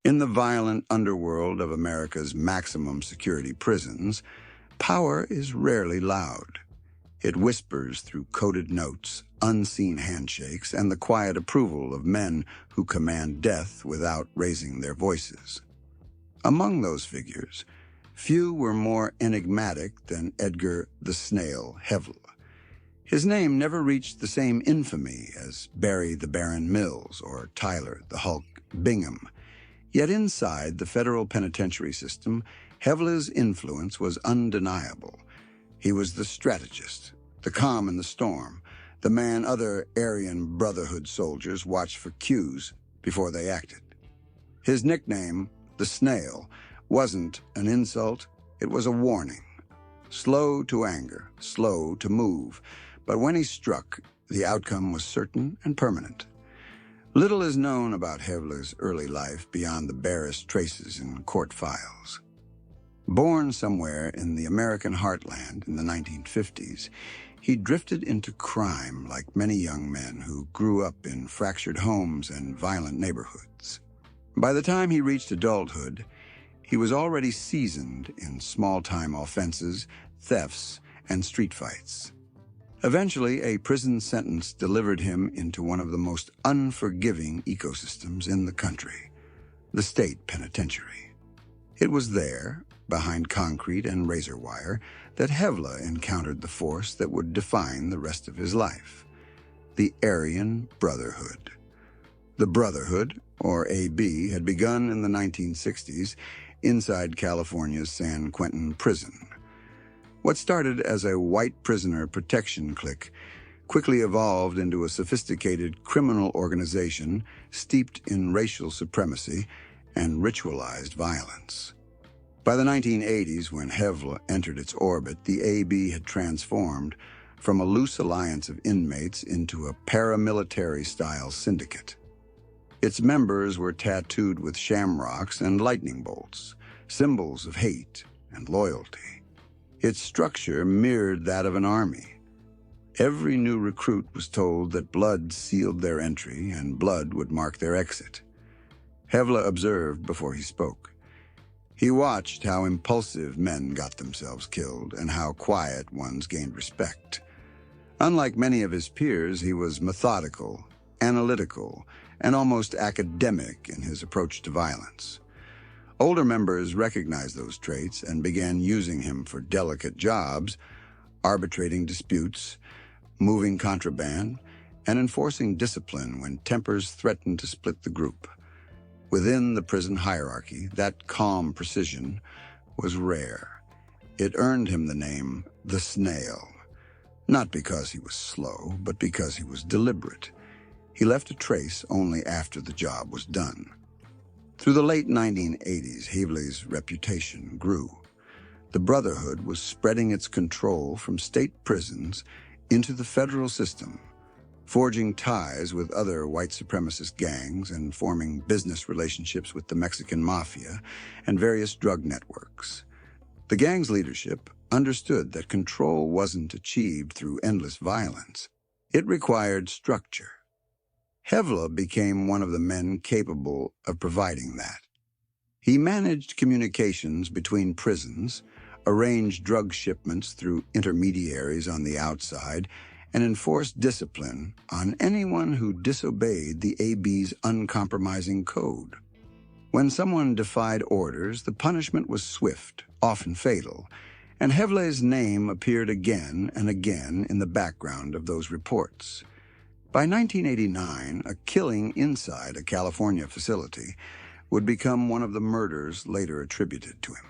In the violent underworld of America's maximum security prisons, power is rarely loud. It whispers through coded notes, unseen handshakes, and the quiet approval of men who command death without raising their voices. Among those figures, few were more enigmatic than Edgar the Snail Hevle. His name never reached the same infamy as Barry the Baron Mills or Tyler the Hulk Bingham. Yet inside the federal penitentiary system, Hevle's influence was undeniable. He was the strategist, the calm in the storm, the man other Aryan Brotherhood soldiers watched for cues before they acted. His nickname, the Snail, wasn't an insult, it was a warning. Slow to anger, slow to move, but when he struck, the outcome was certain and permanent. Little is known about Hevle's early life beyond the barest traces in court files. Born somewhere in the American heartland in the 1950s, he drifted into crime like many young men who grew up in fractured homes and violent neighborhoods. By the time he reached adulthood, he was already seasoned in small-time offenses, thefts, and street fights. Eventually, a prison sentence delivered him into one of the most unforgiving ecosystems in the country, the state penitentiary. It was there, behind concrete and razor wire, that Hevle encountered the force that would define the rest of his life, the Aryan Brotherhood. The Brotherhood, or AB, had begun in the 1960s inside California's San Quentin prison. What started as a white prisoner protection clique quickly evolved into a sophisticated criminal organization steeped in racial supremacy and ritualized violence. By the 1980s, when Hevle entered its orbit, the AB had transformed from a loose alliance of inmates into a paramilitary-style syndicate. Its members were tattooed with shamrocks and lightning bolts, symbols of hate and loyalty. Its structure mirrored that of an army. Every new recruit was told that blood sealed their entry and blood would mark their exit. Hevle observed before he spoke. He watched how impulsive men got themselves killed and how quiet ones gained respect. Unlike many of his peers, he was methodical, analytical, and almost academic in his approach to violence. Older members recognized those traits and began using him for delicate jobs, arbitrating disputes, moving contraband, and enforcing discipline when tempers threatened to split the group. Within the prison hierarchy, that calm precision was rare. It earned him the name the Snail, not because he was slow, but because he was deliberate. He left a trace only after the job was done. Through the late 1980s, Hevle's reputation grew. The Brotherhood was spreading its control from state prisons into the federal system, forging ties with other white supremacist gangs and forming business relationships with the Mexican mafia and various drug networks. The gang's leadership understood that control wasn't achieved through endless violence. It required structure. Hevle became one of the men capable of providing that. He managed communications between prisons, arranged drug shipments through intermediaries on the outside, and enforced discipline on anyone who disobeyed the AB's uncompromising code. When someone defied orders, the punishment was swift, often fatal, and Hevle's name appeared again and again in the background of those reports. By 1989, a killing inside a California facility would become one of the murders later attributed to him.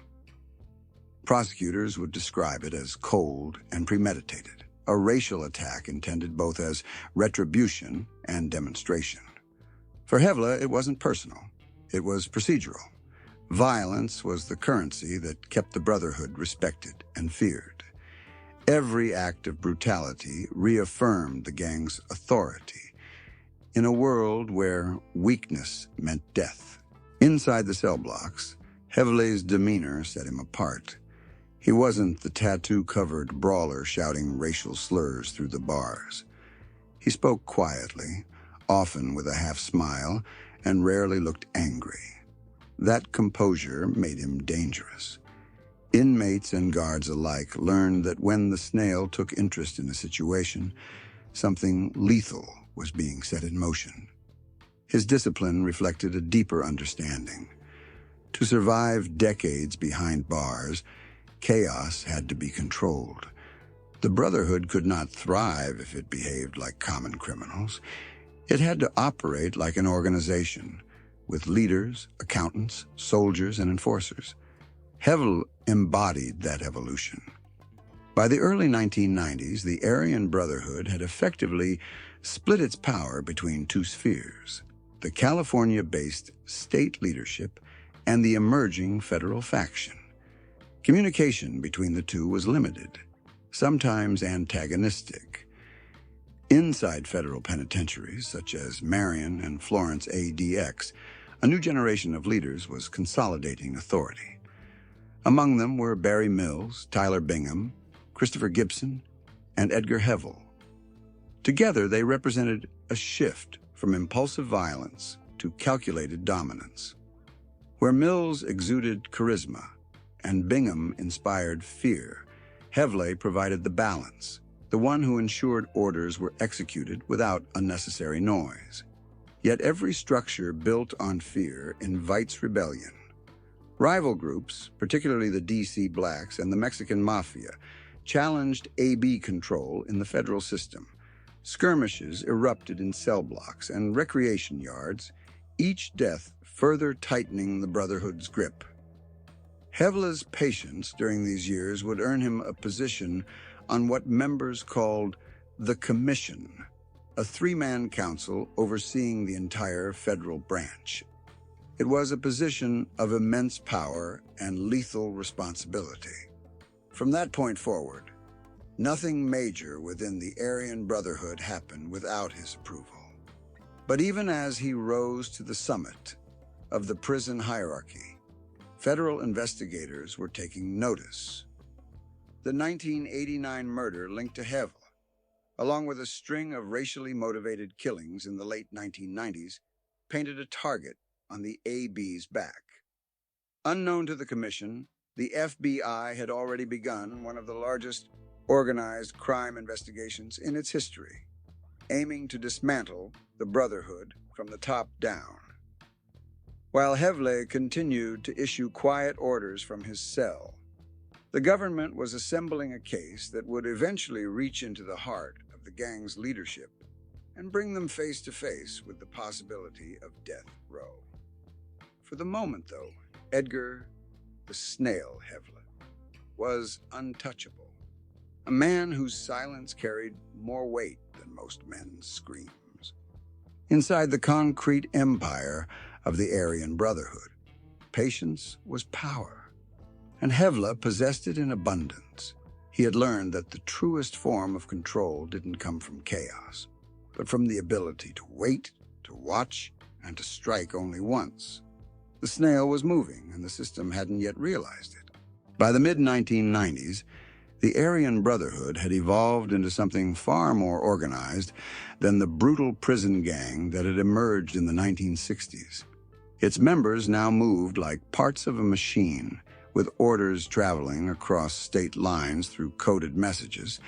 Prosecutors would describe it as cold and premeditated, a racial attack intended both as retribution and demonstration. For Hevle, it wasn't personal. It was procedural. Violence was the currency that kept the Brotherhood respected and feared. Every act of brutality reaffirmed the gang's authority in a world where weakness meant death. Inside the cell blocks, Hevle's demeanor set him apart. He wasn't the tattoo-covered brawler shouting racial slurs through the bars. He spoke quietly, often with a half smile, and rarely looked angry. That composure made him dangerous. Inmates and guards alike learned that when the Snail took interest in a situation, something lethal was being set in motion. His discipline reflected a deeper understanding. To survive decades behind bars, chaos had to be controlled. The Brotherhood could not thrive if it behaved like common criminals. It had to operate like an organization, with leaders, accountants, soldiers, and enforcers. Hevle embodied that evolution. By the early 1990s, the Aryan Brotherhood had effectively split its power between two spheres: the California-based state leadership and the emerging federal faction. Communication between the two was limited, sometimes antagonistic. Inside federal penitentiaries, such as Marion and Florence ADX, a new generation of leaders was consolidating authority. Among them were Barry Mills, Tyler Bingham, Christopher Gibson, and Edgar Hevle. Together, they represented a shift from impulsive violence to calculated dominance. Where Mills exuded charisma and Bingham inspired fear, Hevle provided the balance, the one who ensured orders were executed without unnecessary noise. Yet every structure built on fear invites rebellion. Rival groups, particularly the DC Blacks and the Mexican Mafia, challenged AB control in the federal system. Skirmishes erupted in cell blocks and recreation yards, each death further tightening the Brotherhood's grip. Hevle's patience during these years would earn him a position on what members called the Commission, a three-man council overseeing the entire federal branch. It was a position of immense power and lethal responsibility. From that point forward, nothing major within the Aryan Brotherhood happened without his approval. But even as he rose to the summit of the prison hierarchy, federal investigators were taking notice. The 1989 murder linked to Hevle, along with a string of racially motivated killings in the late 1990s, painted a target on the AB's back. Unknown to the Commission, the FBI had already begun one of the largest organized crime investigations in its history, aiming to dismantle the Brotherhood from the top down. While Hevle continued to issue quiet orders from his cell, the government was assembling a case that would eventually reach into the heart of the gang's leadership and bring them face to face with the possibility of death row. For the moment, though, Edgar, the Snail Hevle, was untouchable, a man whose silence carried more weight than most men's screams. Inside the concrete empire of the Aryan Brotherhood, patience was power, and Hevle possessed it in abundance. He had learned that the truest form of control didn't come from chaos, but from the ability to wait, to watch, and to strike only once. The Snail was moving, and the system hadn't yet realized it. By the mid-1990s, the Aryan Brotherhood had evolved into something far more organized than the brutal prison gang that had emerged in the 1960s. Its members now moved like parts of a machine, with orders traveling across state lines through coded messages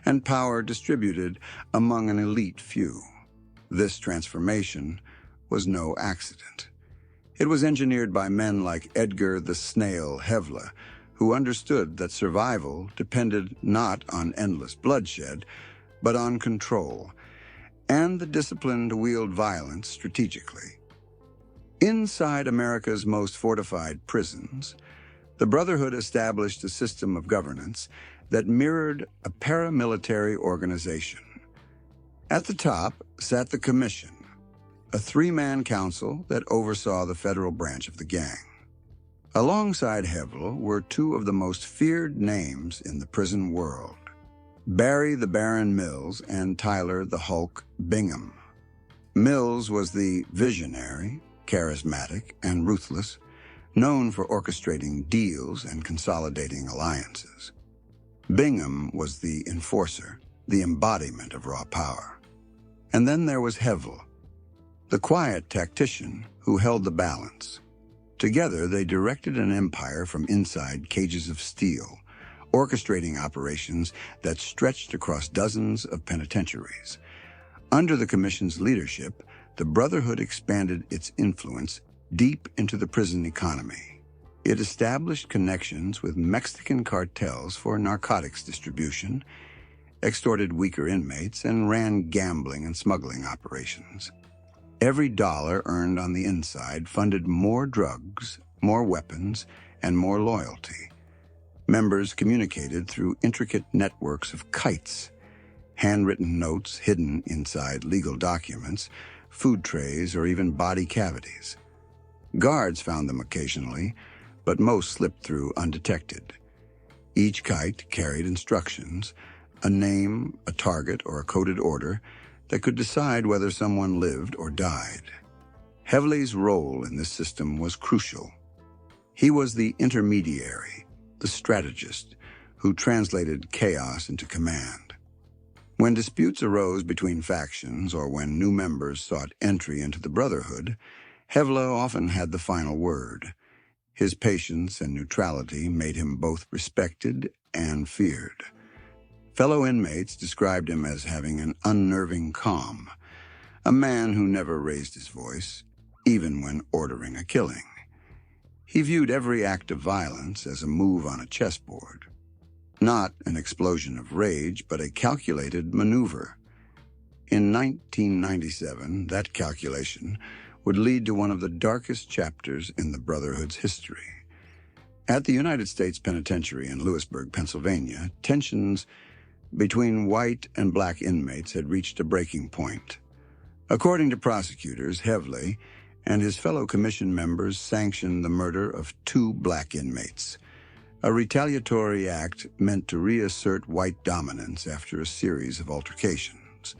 and power distributed among an elite few. This transformation was no accident. It was engineered by men like Edgar the Snail Hevle, who understood that survival depended not on endless bloodshed, but on control, and the discipline to wield violence strategically. Inside America's most fortified prisons, the Brotherhood established a system of governance that mirrored a paramilitary organization. At the top sat the Commission, a three-man council that oversaw the federal branch of the gang. Alongside Hevle were two of the most feared names in the prison world, Barry the Baron Mills and Tyler the Hulk Bingham. Mills was the visionary, charismatic, and ruthless, known for orchestrating deals and consolidating alliances. Bingham was the enforcer, the embodiment of raw power. And then there was Hevle, the quiet tactician who held the balance. Together, they directed an empire from inside cages of steel, orchestrating operations that stretched across dozens of penitentiaries. Under the Commission's leadership, the Brotherhood expanded its influence deep into the prison economy. It established connections with Mexican cartels for narcotics distribution, extorted weaker inmates, and ran gambling and smuggling operations. Every dollar earned on the inside funded more drugs, more weapons, and more loyalty. Members communicated through intricate networks of kites, handwritten notes hidden inside legal documents, food trays, or even body cavities. Guards found them occasionally, but most slipped through undetected. Each kite carried instructions, a name, a target, or a coded order that could decide whether someone lived or died. Hevle's role in this system was crucial. He was the intermediary, the strategist, who translated chaos into command. When disputes arose between factions or when new members sought entry into the Brotherhood, Hevle often had the final word. His patience and neutrality made him both respected and feared. Fellow inmates described him as having an unnerving calm, a man who never raised his voice, even when ordering a killing. He viewed every act of violence as a move on a chessboard, not an explosion of rage, but a calculated maneuver. In 1997, that calculation would lead to one of the darkest chapters in the Brotherhood's history. At the United States Penitentiary in Lewisburg, Pennsylvania, tensions between white and black inmates had reached a breaking point. According to prosecutors, Hevle and his fellow commission members sanctioned the murder of 2 black inmates, a retaliatory act meant to reassert white dominance after a series of altercations.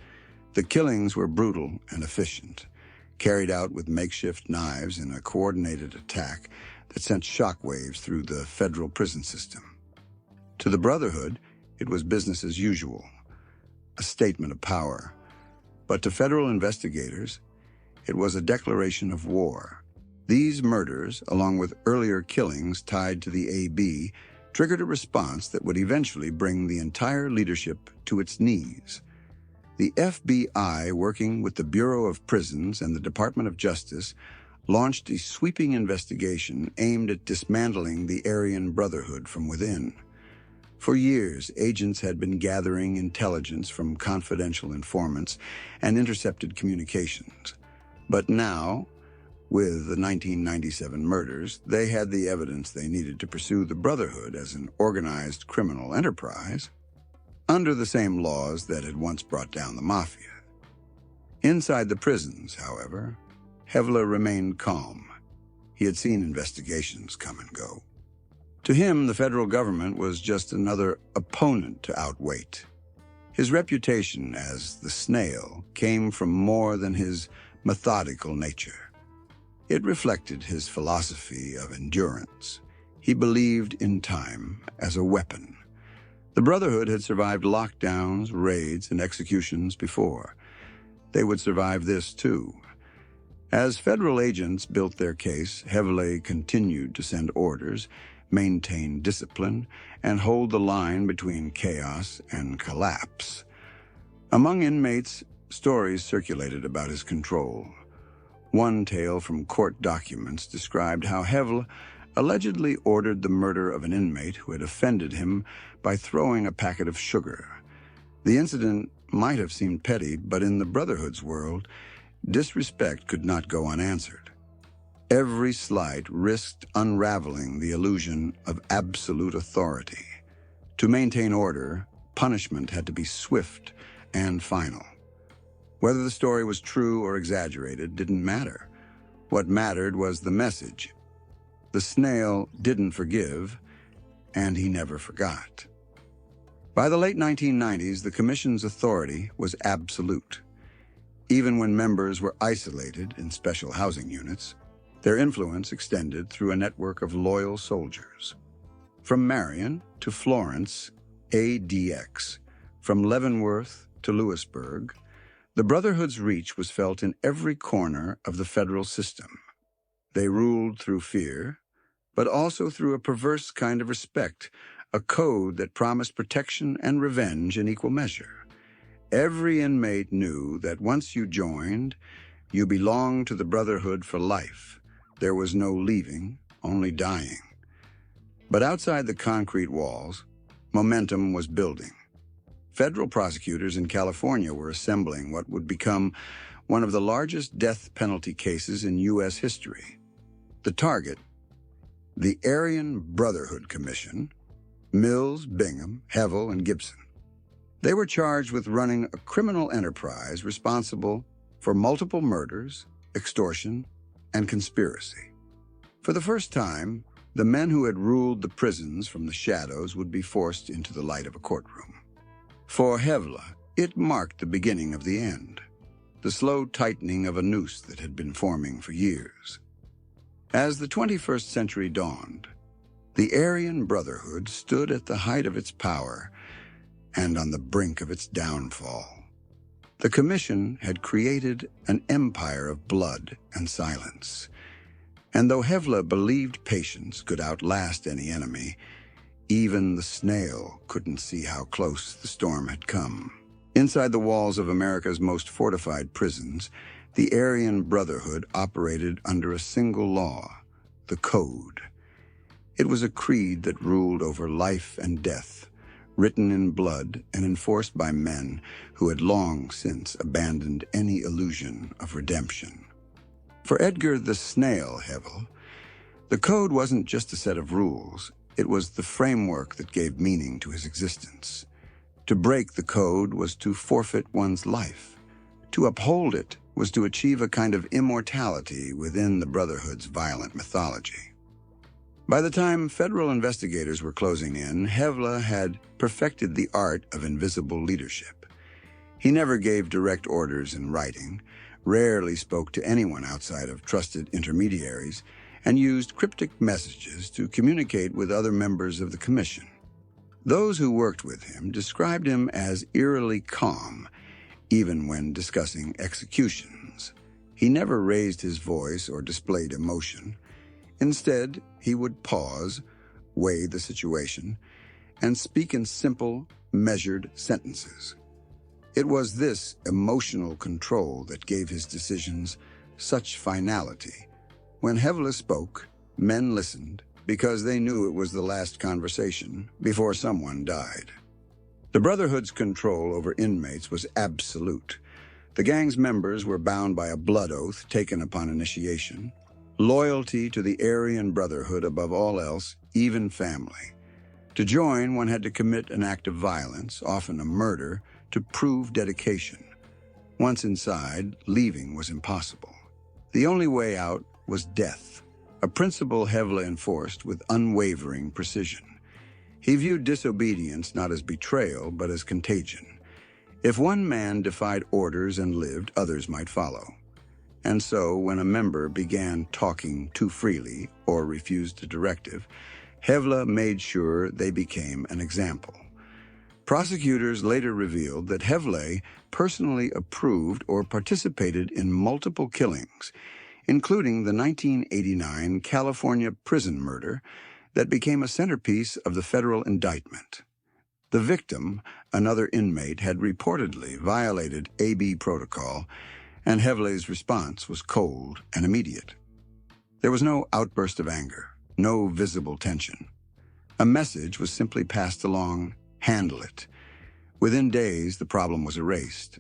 The killings were brutal and efficient, carried out with makeshift knives in a coordinated attack that sent shockwaves through the federal prison system. To the Brotherhood, it was business as usual, a statement of power. But to federal investigators, it was a declaration of war. These murders, along with earlier killings tied to the AB, triggered a response that would eventually bring the entire leadership to its knees. The FBI, working with the Bureau of Prisons and the Department of Justice, launched a sweeping investigation aimed at dismantling the Aryan Brotherhood from within. For years, agents had been gathering intelligence from confidential informants and intercepted communications. But now, with the 1997 murders, they had the evidence they needed to pursue the Brotherhood as an organized criminal enterprise under the same laws that had once brought down the mafia. Inside the prisons, however, Hevle remained calm. He had seen investigations come and go. To him, the federal government was just another opponent to outweight. His reputation as the Snail came from more than his methodical nature. It reflected his philosophy of endurance. He believed in time as a weapon. The Brotherhood had survived lockdowns, raids, and executions before. They would survive this too. As federal agents built their case, Hevle continued to send orders, maintain discipline, and hold the line between chaos and collapse. Among inmates, stories circulated about his control. One tale from court documents described how Hevle allegedly ordered the murder of an inmate who had offended him by throwing a packet of sugar. The incident might have seemed petty, but in the Brotherhood's world, disrespect could not go unanswered. Every slight risked unraveling the illusion of absolute authority. To maintain order, punishment had to be swift and final. Whether the story was true or exaggerated didn't matter. What mattered was the message. The Snail didn't forgive, and he never forgot. By the late 1990s, the Commission's authority was absolute. Even when members were isolated in special housing units, their influence extended through a network of loyal soldiers. From Marion to Florence, ADX, from Leavenworth to Lewisburg, the Brotherhood's reach was felt in every corner of the federal system. They ruled through fear, but also through a perverse kind of respect, a code that promised protection and revenge in equal measure. Every inmate knew that once you joined, you belonged to the Brotherhood for life. There was no leaving, only dying. But outside the concrete walls, momentum was building. Federal prosecutors in California were assembling what would become one of the largest death penalty cases in U.S. history. The target, the Aryan Brotherhood Commission, Mills, Bingham, Hevle, and Gibson. They were charged with running a criminal enterprise responsible for multiple murders, extortion, and conspiracy. For the first time, the men who had ruled the prisons from the shadows would be forced into the light of a courtroom. For Hevle, it marked the beginning of the end, the slow tightening of a noose that had been forming for years. As the 21st century dawned, the Aryan Brotherhood stood at the height of its power and on the brink of its downfall. The Commission had created an empire of blood and silence. And though Hevle believed patience could outlast any enemy, even the Snail couldn't see how close the storm had come. Inside the walls of America's most fortified prisons, the Aryan Brotherhood operated under a single law, the Code. It was a creed that ruled over life and death, written in blood and enforced by men who had long since abandoned any illusion of redemption. For Edgar the Snail Hevle, the Code wasn't just a set of rules, it was the framework that gave meaning to his existence. To break the Code was to forfeit one's life. To uphold it was to achieve a kind of immortality within the Brotherhood's violent mythology. By the time federal investigators were closing in, Hevle had perfected the art of invisible leadership. He never gave direct orders in writing, rarely spoke to anyone outside of trusted intermediaries, and used cryptic messages to communicate with other members of the Commission. Those who worked with him described him as eerily calm, even when discussing executions. He never raised his voice or displayed emotion. Instead, he would pause, weigh the situation, and speak in simple, measured sentences. It was this emotional control that gave his decisions such finality. When Hevle spoke, men listened because they knew it was the last conversation before someone died. The Brotherhood's control over inmates was absolute. The gang's members were bound by a blood oath taken upon initiation, loyalty to the Aryan Brotherhood above all else, even family. To join, one had to commit an act of violence, often a murder, to prove dedication. Once inside, leaving was impossible. The only way out was death, a principle Hevle enforced with unwavering precision. He viewed disobedience not as betrayal, but as contagion. If one man defied orders and lived, others might follow. And so, when a member began talking too freely or refused a directive, Hevle made sure they became an example. Prosecutors later revealed that Hevle personally approved or participated in multiple killings, including the 1989 California prison murder that became a centerpiece of the federal indictment. The victim, another inmate, had reportedly violated AB protocol, and Hevle's response was cold and immediate. There was no outburst of anger, no visible tension. A message was simply passed along: handle it. Within days, the problem was erased.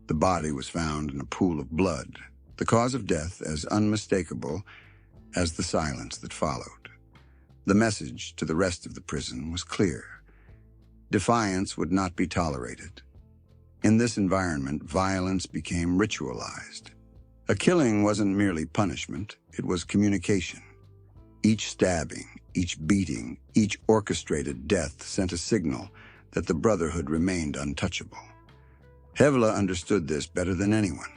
The body was found in a pool of blood, the cause of death as unmistakable as the silence that followed. The message to the rest of the prison was clear. Defiance would not be tolerated. In this environment, violence became ritualized. A killing wasn't merely punishment, it was communication. Each stabbing, each beating, each orchestrated death sent a signal that the Brotherhood remained untouchable. Hevle understood this better than anyone.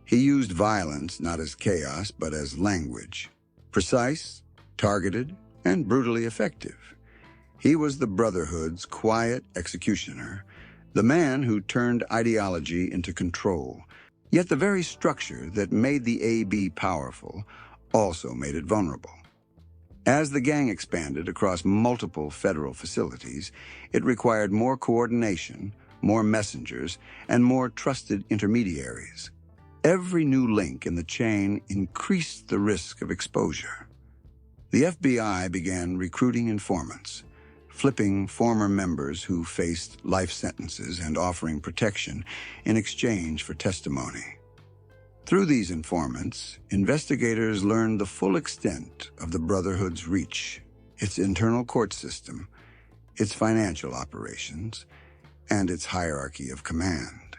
He used violence not as chaos, but as language. Precise, targeted, and brutally effective. He was the Brotherhood's quiet executioner, the man who turned ideology into control. Yet the very structure that made the AB powerful also made it vulnerable. As the gang expanded across multiple federal facilities, it required more coordination, more messengers, and more trusted intermediaries. Every new link in the chain increased the risk of exposure. The FBI began recruiting informants, flipping former members who faced life sentences and offering protection in exchange for testimony. Through these informants, investigators learned the full extent of the Brotherhood's reach, its internal court system, its financial operations, and its hierarchy of command.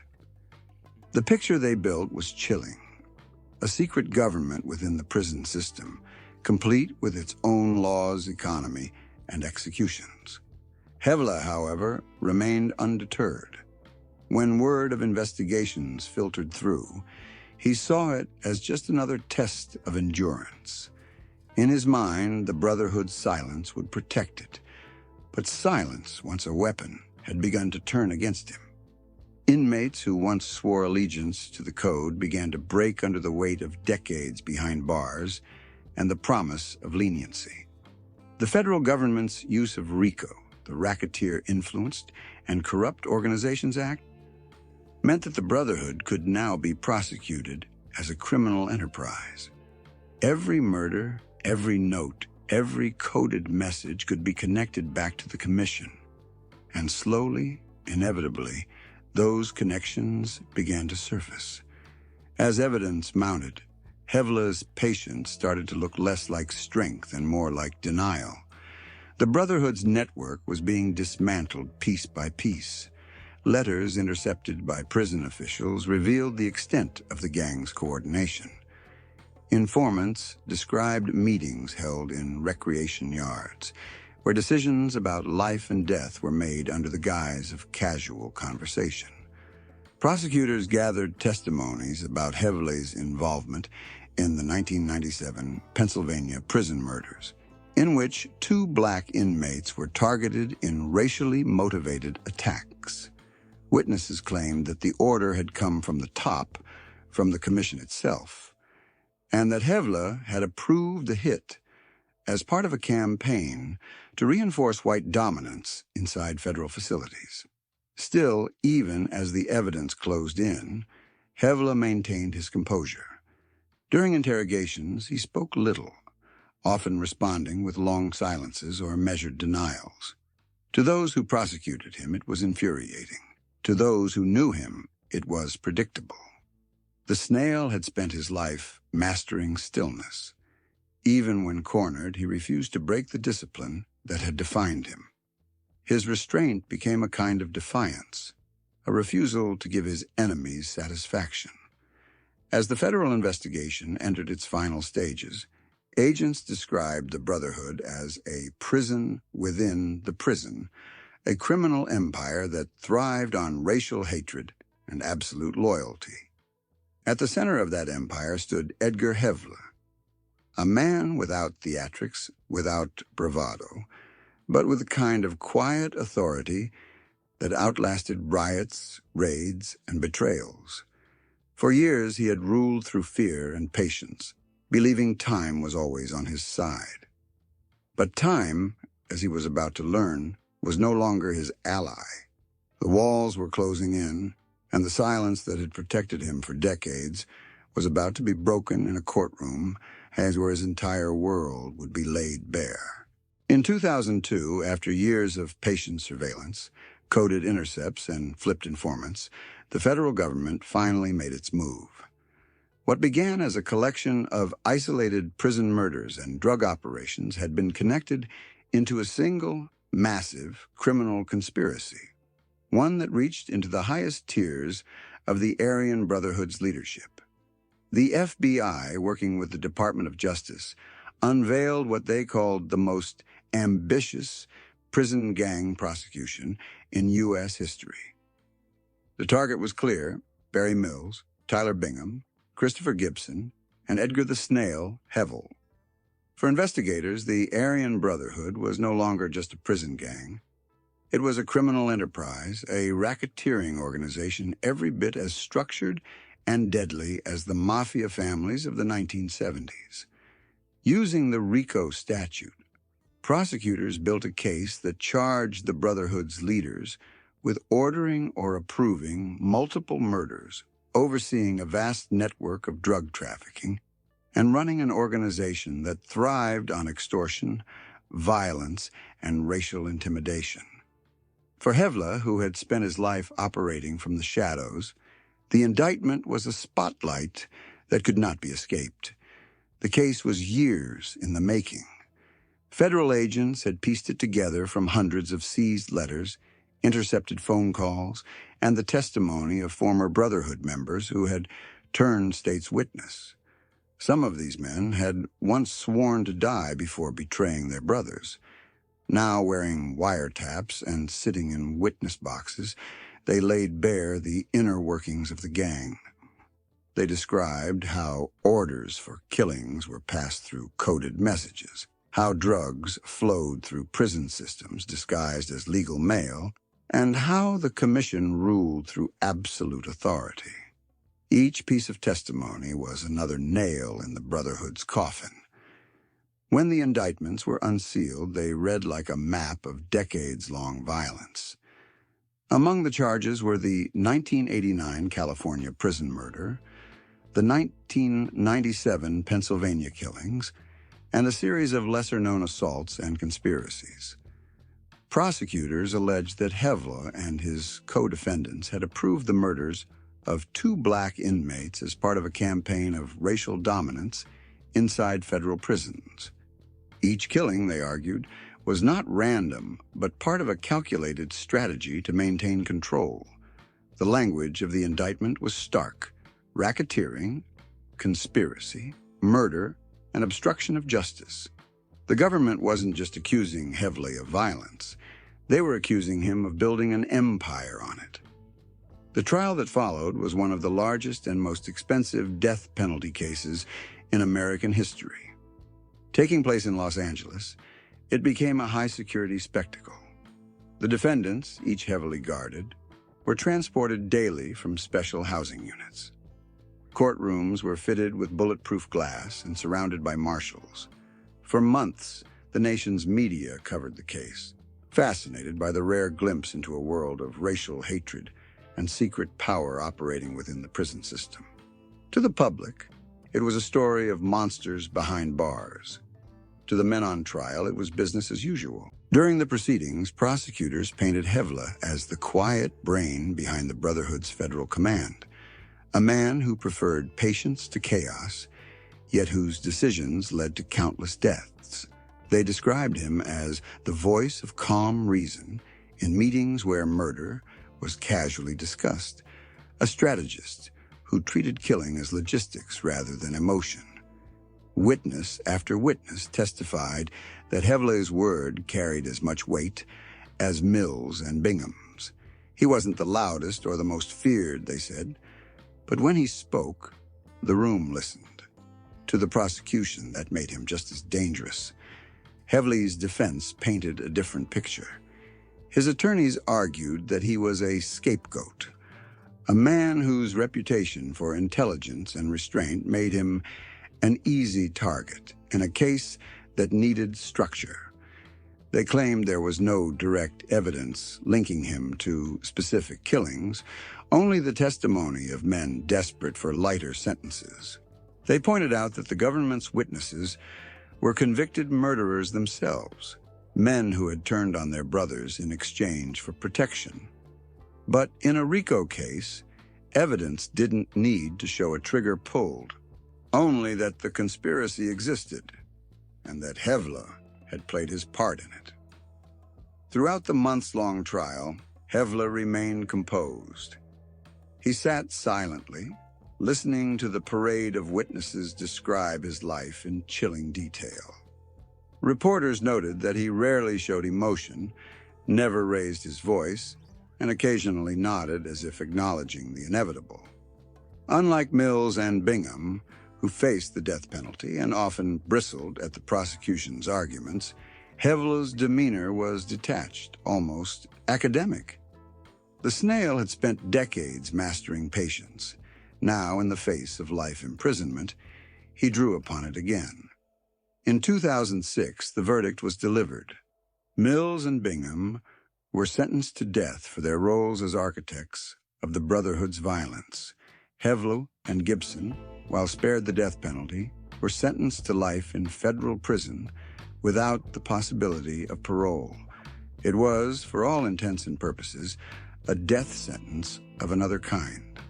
The picture they built was chilling. A secret government within the prison system, complete with its own laws, economy, and executions. Hevle, however, remained undeterred. When word of investigations filtered through, he saw it as just another test of endurance. In his mind, the Brotherhood's silence would protect it. But silence, once a weapon, had begun to turn against him. Inmates who once swore allegiance to the code began to break under the weight of decades behind bars and the promise of leniency. The federal government's use of RICO, the Racketeer Influenced and Corrupt Organizations Act, meant that the Brotherhood could now be prosecuted as a criminal enterprise. Every murder, every note, every coded message could be connected back to the commission. And slowly, inevitably, those connections began to surface. As evidence mounted, Hevle's patience started to look less like strength and more like denial. The Brotherhood's network was being dismantled piece by piece. Letters intercepted by prison officials revealed the extent of the gang's coordination. Informants described meetings held in recreation yards, where decisions about life and death were made under the guise of casual conversation. Prosecutors gathered testimonies about Hevle's involvement in the 1997 Pennsylvania prison murders, in which 2 black inmates were targeted in racially motivated attacks. Witnesses claimed that the order had come from the top, from the commission itself, and that Hevle had approved the hit as part of a campaign to reinforce white dominance inside federal facilities. Still, even as the evidence closed in, Hevle maintained his composure. During interrogations, he spoke little, often responding with long silences or measured denials. To those who prosecuted him, it was infuriating. To those who knew him, it was predictable. The Snail had spent his life mastering stillness. Even when cornered, he refused to break the discipline that had defined him. His restraint became a kind of defiance, a refusal to give his enemies satisfaction. As the federal investigation entered its final stages, agents described the Brotherhood as a prison within the prison, a criminal empire that thrived on racial hatred and absolute loyalty. At the center of that empire stood Edgar Hevle, a man without theatrics, without bravado, but with a kind of quiet authority that outlasted riots, raids, and betrayals. For years he had ruled through fear and patience, believing time was always on his side. But time, as he was about to learn, was no longer his ally. The walls were closing in, and the silence that had protected him for decades was about to be broken in a courtroom as where his entire world would be laid bare. In 2002, after years of patient surveillance, coded intercepts, and flipped informants, the federal government finally made its move. What began as a collection of isolated prison murders and drug operations had been connected into a single, massive criminal conspiracy, one that reached into the highest tiers of the Aryan Brotherhood's leadership. The FBI, working with the Department of Justice, unveiled what they called the most ambitious prison gang prosecution in U.S. history. The target was clear: Barry Mills, Tyler Bingham, Christopher Gibson, and Edgar the Snail Hevle. For investigators, the Aryan Brotherhood was no longer just a prison gang. It was a criminal enterprise, a racketeering organization every bit as structured and deadly as the mafia families of the 1970s. Using the RICO statute, prosecutors built a case that charged the Brotherhood's leaders with ordering or approving multiple murders, overseeing a vast network of drug trafficking, and running an organization that thrived on extortion, violence, and racial intimidation. For Hevle, who had spent his life operating from the shadows, the indictment was a spotlight that could not be escaped. The case was years in the making. Federal agents had pieced it together from hundreds of seized letters, intercepted phone calls, and the testimony of former Brotherhood members who had turned state's witness. Some of these men had once sworn to die before betraying their brothers. Now, wearing wiretaps and sitting in witness boxes, they laid bare the inner workings of the gang. They described how orders for killings were passed through coded messages, how drugs flowed through prison systems disguised as legal mail, and how the commission ruled through absolute authority. Each piece of testimony was another nail in the Brotherhood's coffin. When the indictments were unsealed, they read like a map of decades-long violence. Among the charges were the 1989 California prison murder, the 1997 Pennsylvania killings, and a series of lesser-known assaults and conspiracies. Prosecutors alleged that Hevle and his co-defendants had approved the murders of 2 black inmates as part of a campaign of racial dominance inside federal prisons. Each killing, they argued, was not random, but part of a calculated strategy to maintain control. The language of the indictment was stark: racketeering, conspiracy, murder, and obstruction of justice. The government wasn't just accusing Hevle of violence. They were accusing him of building an empire on it. The trial that followed was one of the largest and most expensive death penalty cases in American history. Taking place in Los Angeles, it became a high-security spectacle. The defendants, each heavily guarded, were transported daily from special housing units. Courtrooms were fitted with bulletproof glass and surrounded by marshals. For months, the nation's media covered the case, fascinated by the rare glimpse into a world of racial hatred and secret power operating within the prison system. To the public, it was a story of monsters behind bars. To the men on trial, it was business as usual. During the proceedings, prosecutors painted Hevle as the quiet brain behind the Brotherhood's federal command, a man who preferred patience to chaos, yet whose decisions led to countless deaths. They described him as the voice of calm reason in meetings where murder was casually discussed, a strategist who treated killing as logistics rather than emotion. Witness after witness testified that Hevle's word carried as much weight as Mills and Bingham's. He wasn't the loudest or the most feared, they said, but when he spoke, the room listened. To the prosecution, that made him just as dangerous. Hevle's defense painted a different picture. His attorneys argued that he was a scapegoat, a man whose reputation for intelligence and restraint made him an easy target in a case that needed structure. They claimed there was no direct evidence linking him to specific killings, only the testimony of men desperate for lighter sentences. They pointed out that the government's witnesses were convicted murderers themselves, men who had turned on their brothers in exchange for protection. But in a RICO case, evidence didn't need to show a trigger pulled, only that the conspiracy existed and that Hevle had played his part in it. Throughout the months-long trial, Hevle remained composed. He sat silently, listening to the parade of witnesses describe his life in chilling detail. Reporters noted that he rarely showed emotion, never raised his voice, and occasionally nodded as if acknowledging the inevitable. Unlike Mills and Bingham, who faced the death penalty and often bristled at the prosecution's arguments, Hevle's demeanor was detached, almost academic. The Snail had spent decades mastering patience. Now, in the face of life imprisonment, he drew upon it again. In 2006, the verdict was delivered. Mills and Bingham were sentenced to death for their roles as architects of the Brotherhood's violence. Hevle and Gibson, while spared the death penalty, were sentenced to life in federal prison without the possibility of parole. It was, for all intents and purposes, a death sentence of another kind.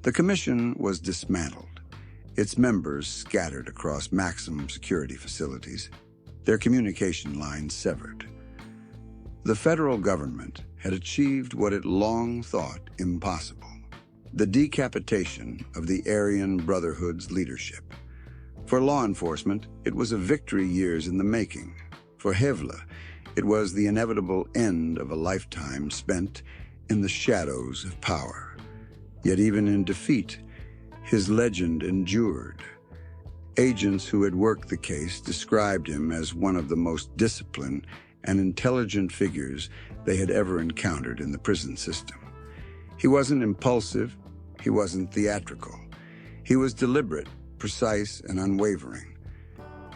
The commission was dismantled, its members scattered across maximum security facilities, their communication lines severed. The federal government had achieved what it long thought impossible: the decapitation of the Aryan Brotherhood's leadership. For law enforcement, it was a victory years in the making. For Hevle, it was the inevitable end of a lifetime spent in the shadows of power. Yet even in defeat, his legend endured. Agents who had worked the case described him as one of the most disciplined and intelligent figures they had ever encountered in the prison system. He wasn't impulsive, he wasn't theatrical. He was deliberate, precise, and unwavering.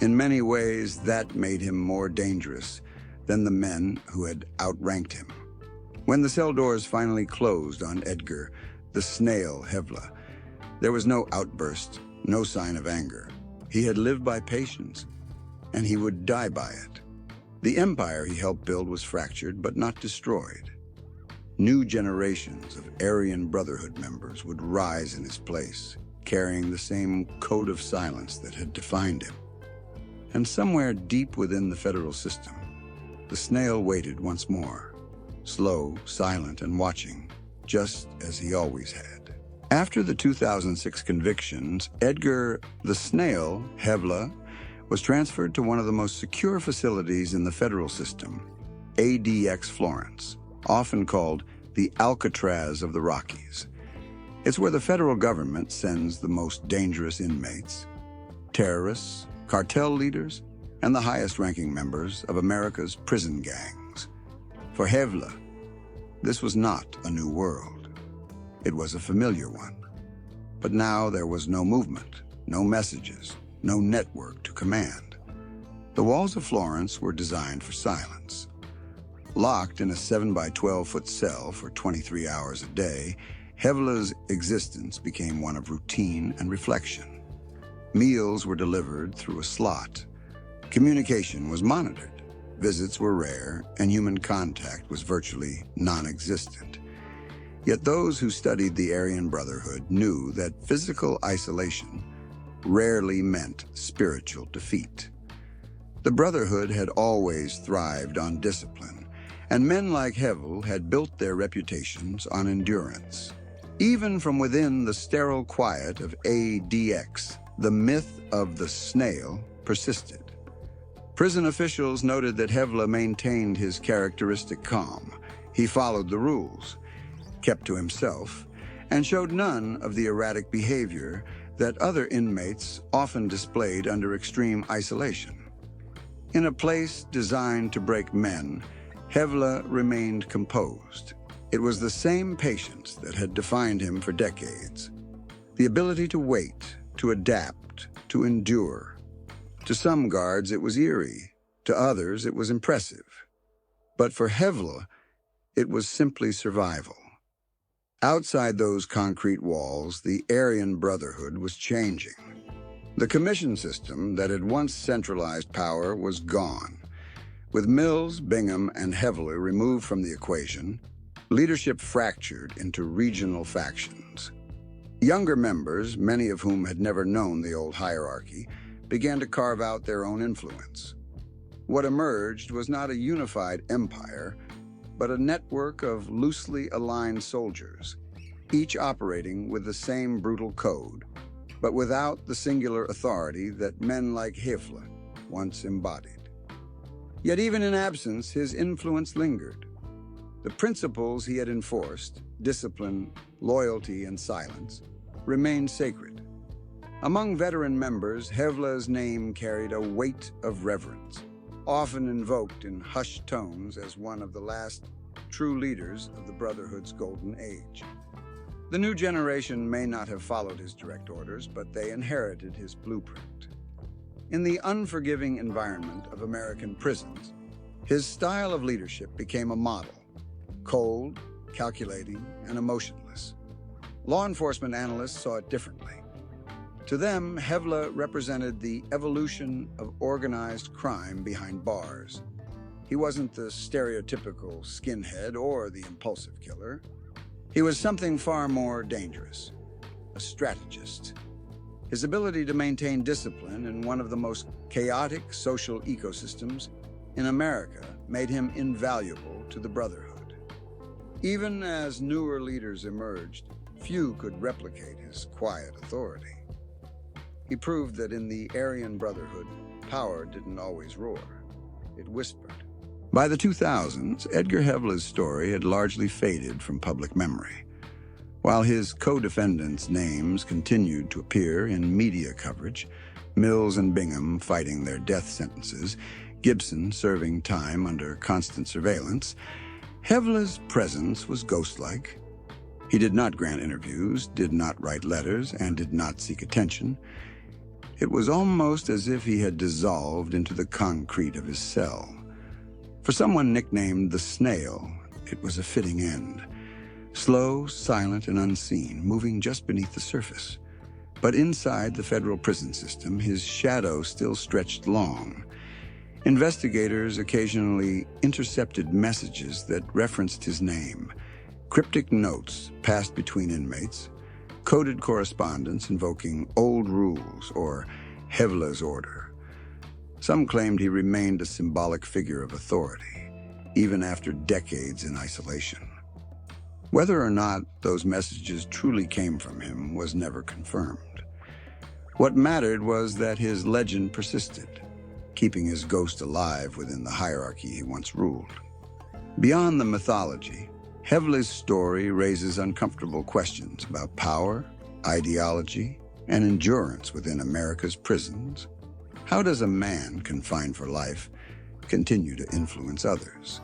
In many ways, that made him more dangerous than the men who had outranked him. When the cell doors finally closed on Edgar, the Snail Hevle, there was no outburst, no sign of anger. He had lived by patience, and he would die by it. The empire he helped build was fractured, but not destroyed. New generations of Aryan Brotherhood members would rise in his place, carrying the same code of silence that had defined him. And somewhere deep within the federal system, the Snail waited once more, slow, silent, and watching, just as he always had. After the 2006 convictions, Edgar the Snail Hevle was transferred to one of the most secure facilities in the federal system, ADX Florence, often called the Alcatraz of the Rockies. It's where the federal government sends the most dangerous inmates, terrorists, cartel leaders, and the highest-ranking members of America's prison gangs. For Hevle, this was not a new world. It was a familiar one. But now there was no movement, no messages, no network to command. The walls of Florence were designed for silence. Locked in a 7 by 12-foot cell for 23 hours a day, Hevle's existence became one of routine and reflection. Meals were delivered through a slot. Communication was monitored. Visits were rare, and human contact was virtually non-existent. Yet those who studied the Aryan Brotherhood knew that physical isolation rarely meant spiritual defeat. The Brotherhood had always thrived on discipline, and men like Hevle had built their reputations on endurance. Even from within the sterile quiet of ADX, the myth of the Snail persisted. Prison officials noted that Hevle maintained his characteristic calm. He followed the rules, kept to himself, and showed none of the erratic behavior that other inmates often displayed under extreme isolation. In a place designed to break men, Hevle remained composed. It was the same patience that had defined him for decades. The ability to wait, to adapt, to endure. To some guards it was eerie, to others it was impressive. But for Hevle, it was simply survival. Outside those concrete walls, the Aryan Brotherhood was changing. The commission system that had once centralized power was gone. With Mills, Bingham, and Hevle removed from the equation, leadership fractured into regional factions. Younger members, many of whom had never known the old hierarchy, began to carve out their own influence. What emerged was not a unified empire, but a network of loosely aligned soldiers, each operating with the same brutal code, but without the singular authority that men like Hevle once embodied. Yet even in absence, his influence lingered. The principles he had enforced, discipline, loyalty, and silence, remained sacred. Among veteran members, Hevle's name carried a weight of reverence, often invoked in hushed tones as one of the last true leaders of the Brotherhood's golden age. The new generation may not have followed his direct orders, but they inherited his blueprint. In the unforgiving environment of American prisons, his style of leadership became a model: cold, calculating, and emotionless. Law enforcement analysts saw it differently. To them, Hevle represented the evolution of organized crime behind bars. He wasn't the stereotypical skinhead or the impulsive killer. He was something far more dangerous: a strategist. His ability to maintain discipline in one of the most chaotic social ecosystems in America made him invaluable to the Brotherhood. Even as newer leaders emerged, few could replicate his quiet authority. He proved that in the Aryan Brotherhood, power didn't always roar. It whispered. By the 2000s, Edgar Hevle's story had largely faded from public memory. While his co-defendants' names continued to appear in media coverage, Mills and Bingham fighting their death sentences, Gibson serving time under constant surveillance, Hevle's presence was ghost-like. He did not grant interviews, did not write letters, and did not seek attention. It was almost as if he had dissolved into the concrete of his cell. For someone nicknamed the Snail, it was a fitting end. Slow, silent, and unseen, moving just beneath the surface. But inside the federal prison system, his shadow still stretched long. Investigators occasionally intercepted messages that referenced his name, cryptic notes passed between inmates, coded correspondence invoking old rules or Hevle's order. Some claimed he remained a symbolic figure of authority, even after decades in isolation. Whether or not those messages truly came from him was never confirmed. What mattered was that his legend persisted, keeping his ghost alive within the hierarchy he once ruled. Beyond the mythology, Hevle's story raises uncomfortable questions about power, ideology, and endurance within America's prisons. How does a man confined for life continue to influence others?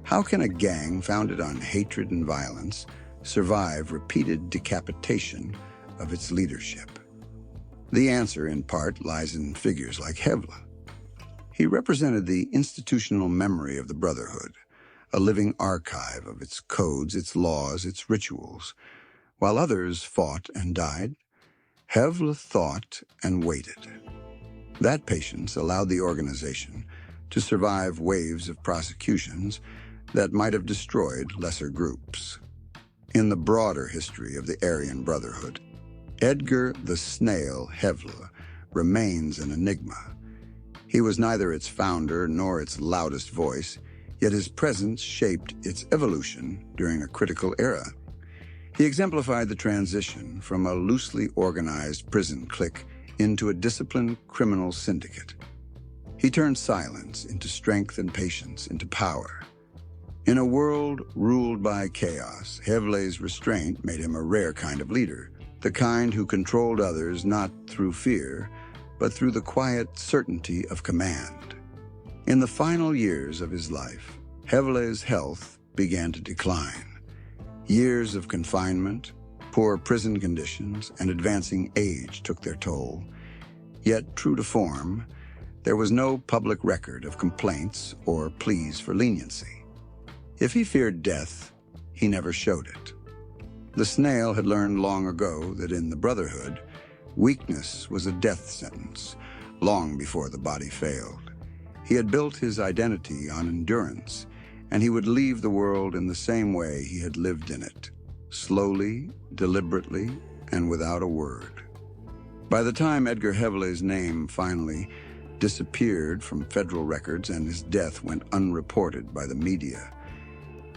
How can a gang founded on hatred and violence survive repeated decapitation of its leadership? The answer, in part, lies in figures like Hevle. He represented the institutional memory of the Brotherhood, a living archive of its codes, its laws, its rituals. While others fought and died, Hevle thought and waited. That patience allowed the organization to survive waves of prosecutions that might have destroyed lesser groups. In the broader history of the Aryan Brotherhood, Edgar the Snail Hevle remains an enigma. He was neither its founder nor its loudest voice, yet his presence shaped its evolution during a critical era. He exemplified the transition from a loosely organized prison clique into a disciplined criminal syndicate. He turned silence into strength and patience into power. In a world ruled by chaos, Hevle's restraint made him a rare kind of leader, the kind who controlled others not through fear, but through the quiet certainty of command. In the final years of his life, Hevle's health began to decline. Years of confinement, poor prison conditions, and advancing age took their toll. Yet, true to form, there was no public record of complaints or pleas for leniency. If he feared death, he never showed it. The Snail had learned long ago that in the Brotherhood, weakness was a death sentence, long before the body failed. He had built his identity on endurance, and he would leave the world in the same way he had lived in it, slowly, deliberately, and without a word. By the time Edgar Hevle's name finally disappeared from federal records and his death went unreported by the media,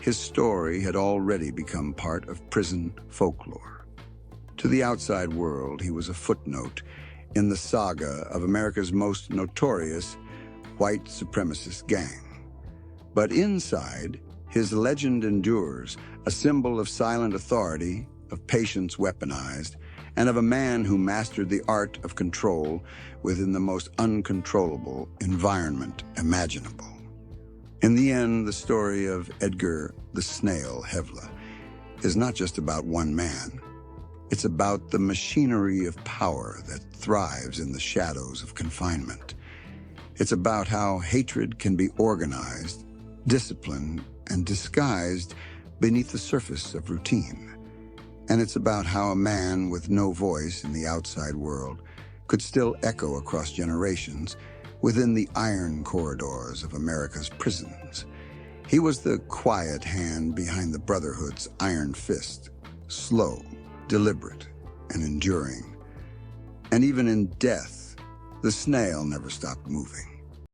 his story had already become part of prison folklore. To the outside world, he was a footnote in the saga of America's most notorious white supremacist gang. But inside, his legend endures, a symbol of silent authority, of patience weaponized, and of a man who mastered the art of control within the most uncontrollable environment imaginable. In the end, the story of Edgar the Snail Hevle is not just about one man. It's about the machinery of power that thrives in the shadows of confinement. It's about how hatred can be organized, disciplined, and disguised beneath the surface of routine. And it's about how a man with no voice in the outside world could still echo across generations within the iron corridors of America's prisons. He was the quiet hand behind the Brotherhood's iron fist, slow, deliberate, and enduring. And even in death, the snail never stopped moving.